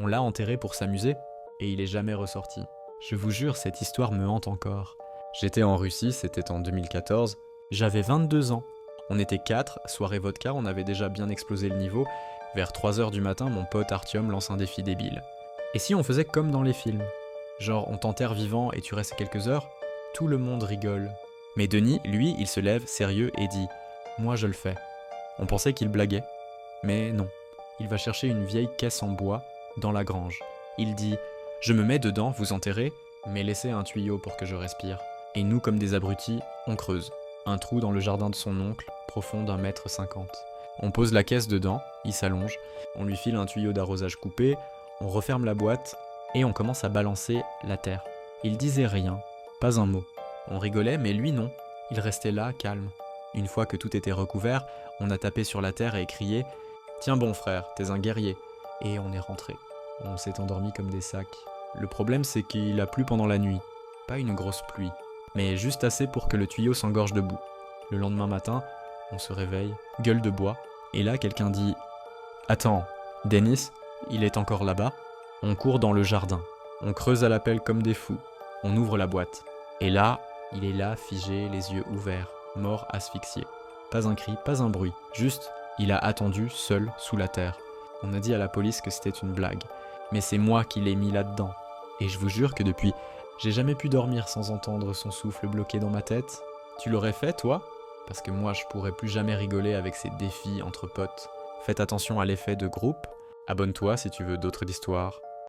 On l'a enterré pour s'amuser, et il est jamais ressorti. Je vous jure, cette histoire me hante encore. J'étais en Russie, c'était en 2014, j'avais 22 ans. On était 4, soirée vodka, on avait déjà bien explosé le niveau. Vers 3h du matin, mon pote Artyom lance un défi débile. Et si on faisait comme dans les films? Genre, on t'enterre vivant et tu restes quelques heures? Tout le monde rigole. Mais Denis, lui, il se lève, sérieux, et dit « Moi je le fais ». On pensait qu'il blaguait, mais non. Il va chercher une vieille caisse en bois dans la grange. Il dit « Je me mets dedans, vous enterrez, mais laissez un tuyau pour que je respire ». Et nous, comme des abrutis, on creuse. Un trou dans le jardin de son oncle, profond d'1,50 m. On pose la caisse dedans, il s'allonge, on lui file un tuyau d'arrosage coupé, on referme la boîte et on commence à balancer la terre. Il disait rien, pas un mot. On rigolait, mais lui non. Il restait là, calme. Une fois que tout était recouvert, on a tapé sur la terre et crié « Tiens bon frère, t'es un guerrier ». Et on est rentré. On s'est endormi comme des sacs. Le problème c'est qu'il a plu pendant la nuit. Pas une grosse pluie, mais juste assez pour que le tuyau s'engorge de boue. Le lendemain matin, on se réveille, gueule de bois, et là quelqu'un dit « Attends, Denis, il est encore là-bas ?» On court dans le jardin, on creuse à la pelle comme des fous, on ouvre la boîte. Et là, il est là, figé, les yeux ouverts, mort asphyxié. Pas un cri, pas un bruit, juste, il a attendu, seul, sous la terre. On a dit à la police que c'était une blague, mais c'est moi qui l'ai mis là-dedans. Et je vous jure que depuis, j'ai jamais pu dormir sans entendre son souffle bloqué dans ma tête. Tu l'aurais fait, toi? Parce que moi, je pourrais plus jamais rigoler avec ces défis entre potes. Faites attention à l'effet de groupe. Abonne-toi si tu veux d'autres histoires.